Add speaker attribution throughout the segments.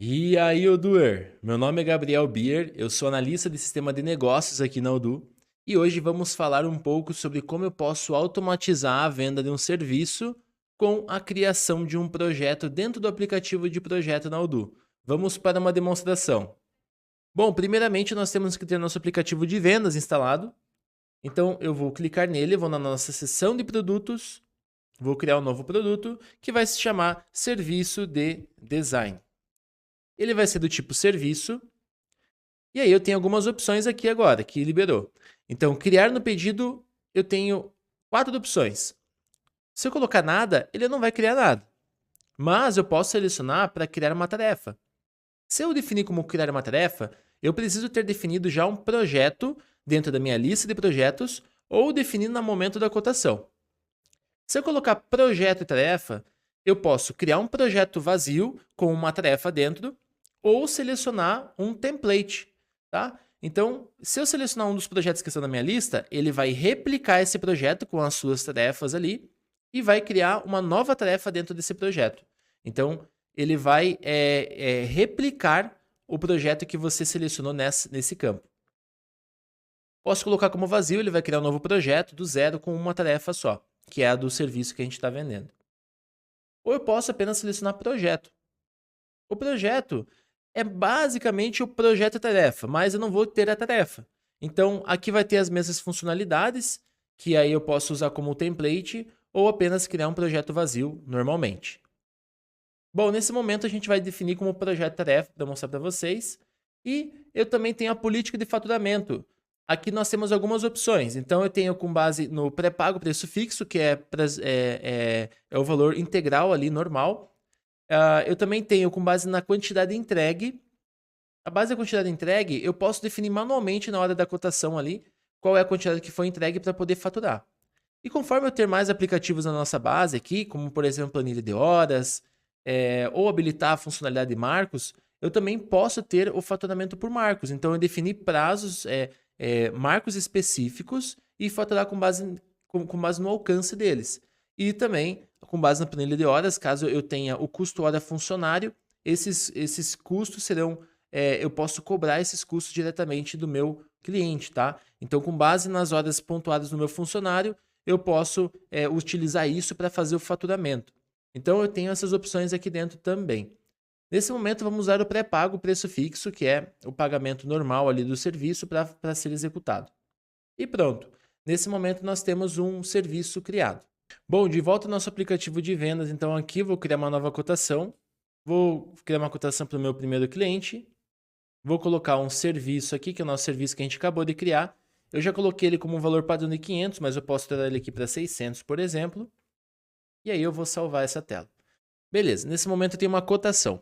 Speaker 1: E aí, Oduer? Meu nome é Gabriel Bier, eu sou analista de sistema de negócios aqui na Odoo e hoje vamos falar um pouco sobre como eu posso automatizar a venda de um serviço com a criação de um projeto dentro do aplicativo de projeto na Odoo. Vamos para uma demonstração. Bom, primeiramente nós temos que ter nosso aplicativo de vendas instalado. Então eu vou clicar nele, vou na nossa seção de produtos, vou criar um novo produto que vai se chamar Serviço de Design. Ele vai ser do tipo serviço. E aí eu tenho algumas opções aqui agora, que liberou. Então, criar no pedido, eu tenho 4 opções. Se eu colocar nada, ele não vai criar nada. Mas eu posso selecionar para criar uma tarefa. Se eu definir como criar uma tarefa, eu preciso ter definido já um projeto dentro da minha lista de projetos ou definido no momento da cotação. Se eu colocar projeto e tarefa, eu posso criar um projeto vazio com uma tarefa dentro ou selecionar um template, tá? Então, se eu selecionar um dos projetos que estão na minha lista, ele vai replicar esse projeto com as suas tarefas ali e vai criar uma nova tarefa dentro desse projeto. Então, ele vai replicar o projeto que você selecionou nesse campo. Posso colocar como vazio, ele vai criar um novo projeto do zero com uma tarefa só, que é a do serviço que a gente está vendendo. Ou eu posso apenas selecionar projeto. O projeto é basicamente o projeto tarefa, mas eu não vou ter a tarefa. Então, aqui vai ter as mesmas funcionalidades, que aí eu posso usar como template ou apenas criar um projeto vazio normalmente. Bom, nesse momento a gente vai definir como projeto tarefa para mostrar para vocês. E eu também tenho a política de faturamento. Aqui nós temos algumas opções. Então eu tenho com base no pré-pago preço fixo, que é o valor integral ali, normal. Eu também tenho com base na quantidade entregue. A base da quantidade entregue, eu posso definir manualmente na hora da cotação ali qual é a quantidade que foi entregue para poder faturar. E conforme eu ter mais aplicativos na nossa base aqui, como por exemplo planilha de horas, ou habilitar a funcionalidade de marcos, eu também posso ter o faturamento por marcos. Então eu defini prazos, marcos específicos e faturar com base no alcance deles. E também com base na planilha de horas, caso eu tenha o custo hora funcionário, esses custos serão, eu posso cobrar esses custos diretamente do meu cliente, tá? Então, com base nas horas pontuadas no meu funcionário, eu posso utilizar isso para fazer o faturamento. Então, eu tenho essas opções aqui dentro também. Nesse momento, vamos usar o pré-pago preço fixo, que é o pagamento normal ali do serviço para ser executado. E pronto. Nesse momento, nós temos um serviço criado. Bom, de volta ao nosso aplicativo de vendas, então aqui vou criar uma nova cotação. Vou criar uma cotação para o meu primeiro cliente. Vou colocar um serviço aqui, que é o nosso serviço que a gente acabou de criar. Eu já coloquei ele como um valor padrão de 500, mas eu posso trazer ele aqui para 600, por exemplo. E aí eu vou salvar essa tela. Beleza, nesse momento eu tenho uma cotação.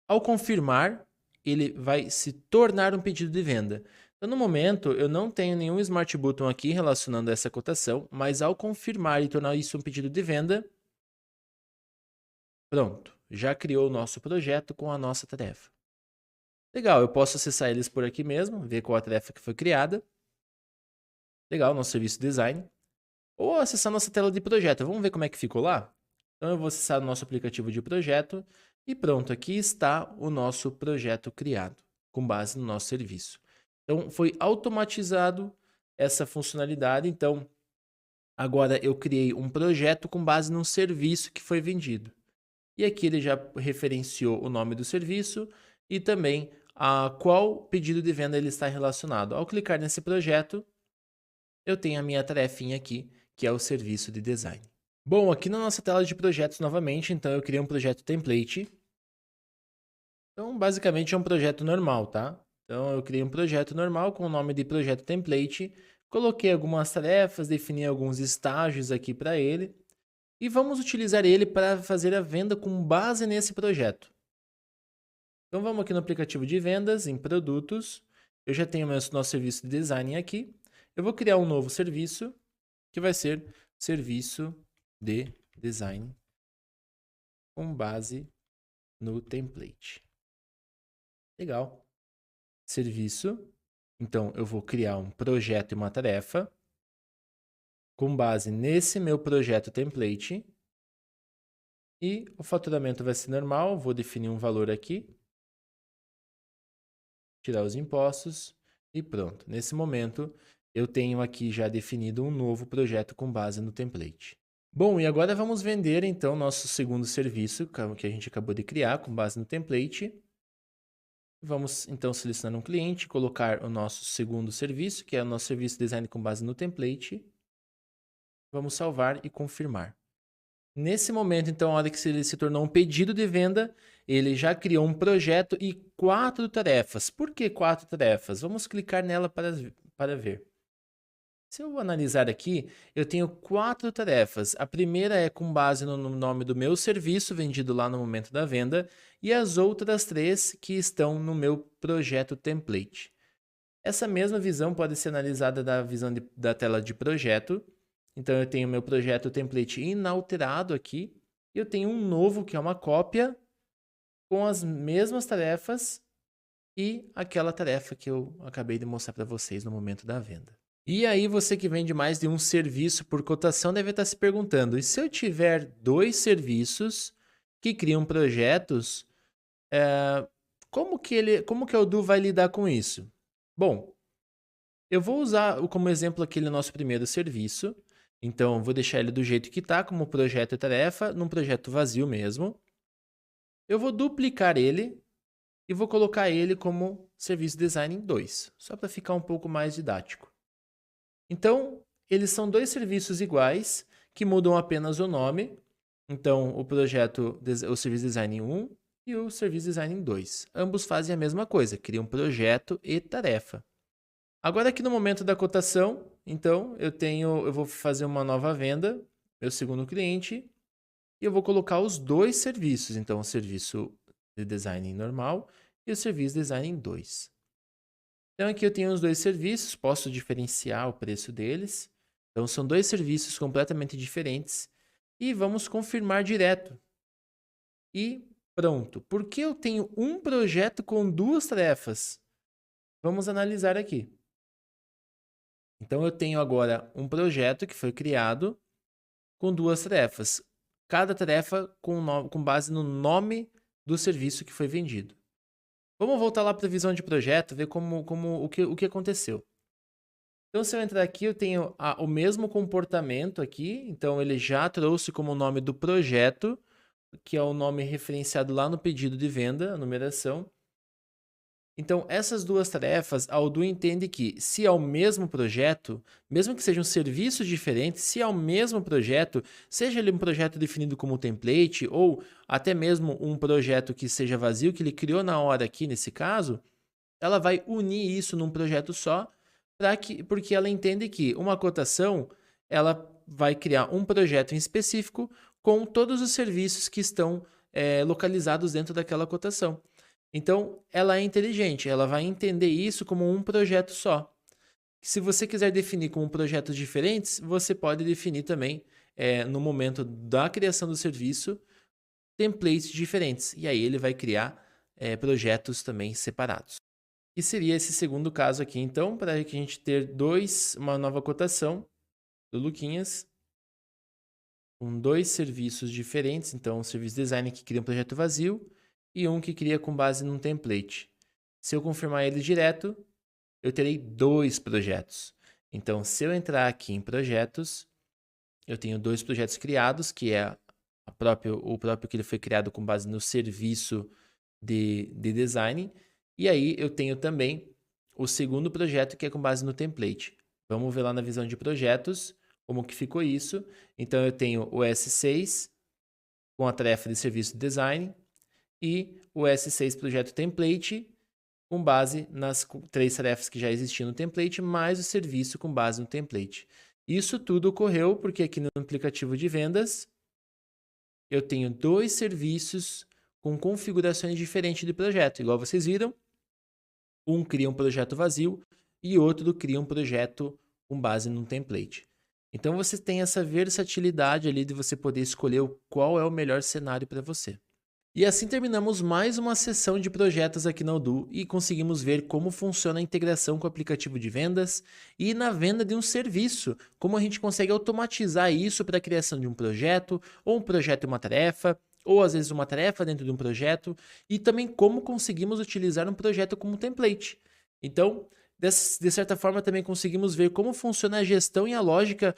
Speaker 1: Ao confirmar, ele vai se tornar um pedido de venda. Então, no momento, eu não tenho nenhum Smart Button aqui relacionando a essa cotação, mas ao confirmar e tornar isso um pedido de venda, pronto, já criou o nosso projeto com a nossa tarefa. Legal, eu posso acessar eles por aqui mesmo, ver qual a tarefa que foi criada. Legal, nosso serviço design. Ou acessar nossa tela de projeto. Vamos ver como é que ficou lá? Então eu vou acessar o nosso aplicativo de projeto e pronto, aqui está o nosso projeto criado, com base no nosso serviço. Então foi automatizado essa funcionalidade, então agora eu criei um projeto com base num serviço que foi vendido. E aqui ele já referenciou o nome do serviço e também a qual pedido de venda ele está relacionado. Ao clicar nesse projeto, eu tenho a minha tarefinha aqui, que é o serviço de design. Bom, aqui na nossa tela de projetos novamente, então eu criei um projeto template. Então, basicamente é um projeto normal, tá? Então, eu criei um projeto normal com o nome de projeto template, coloquei algumas tarefas, defini alguns estágios aqui para ele e vamos utilizar ele para fazer a venda com base nesse projeto. Então, vamos aqui no aplicativo de vendas, em produtos. Eu já tenho nosso serviço de design aqui. Eu vou criar um novo serviço, que vai ser serviço de design com base no template. Legal. Serviço. Então, eu vou criar um projeto e uma tarefa com base nesse meu projeto template. E o faturamento vai ser normal, vou definir um valor aqui. Tirar os impostos e pronto. Nesse momento, eu tenho aqui já definido um novo projeto com base no template. Bom, e agora vamos vender então nosso segundo serviço que a gente acabou de criar com base no template. Vamos então selecionar um cliente, colocar o nosso segundo serviço, que é o nosso serviço design com base no template. Vamos salvar e confirmar. Nesse momento, então, a hora que ele se tornou um pedido de venda, ele já criou um projeto e 4 tarefas. Por que 4 tarefas? Vamos clicar nela para ver. Se eu analisar aqui, eu tenho 4 tarefas. A primeira é com base no nome do meu serviço vendido lá no momento da venda e as outras 3 que estão no meu projeto template. Essa mesma visão pode ser analisada da visão da tela de projeto. Então, eu tenho meu projeto template inalterado aqui. E eu tenho um novo, que é uma cópia, com as mesmas tarefas e aquela tarefa que eu acabei de mostrar para vocês no momento da venda. E aí, você que vende mais de um serviço por cotação deve estar se perguntando, e se eu tiver 2 serviços que criam projetos, como que a Odoo vai lidar com isso? Bom, eu vou usar como exemplo aquele nosso primeiro serviço. Então, vou deixar ele do jeito que está, como projeto e tarefa, num projeto vazio mesmo. Eu vou duplicar ele e vou colocar ele como serviço design 2, só para ficar um pouco mais didático. Então, eles são 2 serviços iguais, que mudam apenas o nome. Então, o serviço design 1 e o serviço design 2. Ambos fazem a mesma coisa, criam projeto e tarefa. Agora aqui no momento da cotação, então eu vou fazer uma nova venda, meu segundo cliente, e eu vou colocar os 2 serviços, então o serviço de design normal e o serviço design 2. Então aqui eu tenho os 2 serviços, posso diferenciar o preço deles. Então são 2 serviços completamente diferentes e vamos confirmar direto. E pronto. Por que eu tenho um projeto com 2 tarefas? Vamos analisar aqui. Então, eu tenho agora um projeto que foi criado com 2 tarefas. Cada tarefa com base no nome do serviço que foi vendido. Vamos voltar lá para a visão de projeto, ver o que aconteceu. Então, se eu entrar aqui, eu tenho o mesmo comportamento aqui. Então, ele já trouxe como nome do projeto, que é o nome referenciado lá no pedido de venda, a numeração. Então, essas 2 tarefas, a Odoo entende que, se é o mesmo projeto, mesmo que sejam serviços diferentes, se é o mesmo projeto, seja ele um projeto definido como template ou até mesmo um projeto que seja vazio, que ele criou na hora aqui nesse caso, ela vai unir isso num projeto só, porque ela entende que uma cotação, ela vai criar um projeto em específico com todos os serviços que estão localizados dentro daquela cotação. Então, ela é inteligente, ela vai entender isso como um projeto só. Se você quiser definir como projetos diferentes, você pode definir também, no momento da criação do serviço, templates diferentes. E aí ele vai criar projetos também separados. E seria esse segundo caso aqui, então, para que a gente ter uma nova cotação do Luquinhas, com 2 serviços diferentes. Então, um serviço design que cria um projeto vazio e um que cria com base num template. Se eu confirmar ele direto, eu terei 2 projetos. Então, se eu entrar aqui em projetos, eu tenho 2 projetos criados, que é o próprio que ele foi criado com base no serviço de design. E aí eu tenho também o segundo projeto, que é com base no template. Vamos ver lá na visão de projetos como que ficou isso. Então, eu tenho o S6 com a tarefa de serviço de design e o S6 projeto template com base nas 3 tarefas que já existiam no template, mais o serviço com base no template. Isso tudo ocorreu porque aqui no aplicativo de vendas eu tenho 2 serviços com configurações diferentes de projeto. Igual vocês viram, um cria um projeto vazio e outro cria um projeto com base num template. Então você tem essa versatilidade ali de você poder escolher qual é o melhor cenário para você. E assim terminamos mais uma sessão de projetos aqui na Odoo e conseguimos ver como funciona a integração com o aplicativo de vendas e na venda de um serviço, como a gente consegue automatizar isso para a criação de um projeto, ou um projeto e uma tarefa, ou às vezes uma tarefa dentro de um projeto, e também como conseguimos utilizar um projeto como template. Então, de certa forma, também conseguimos ver como funciona a gestão e a lógica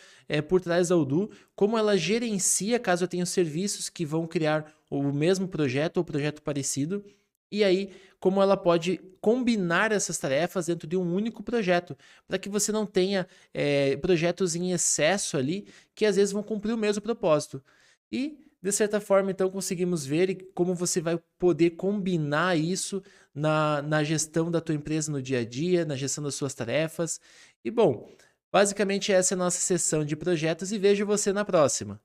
Speaker 1: por trás da Odoo, como ela gerencia caso eu tenha serviços que vão criar o mesmo projeto ou projeto parecido, e aí como ela pode combinar essas tarefas dentro de um único projeto, para que você não tenha projetos em excesso ali, que às vezes vão cumprir o mesmo propósito. E, de certa forma, então, conseguimos ver como você vai poder combinar isso na gestão da tua empresa no dia a dia, na gestão das suas tarefas. E, bom, basicamente essa é a nossa sessão de projetos e vejo você na próxima.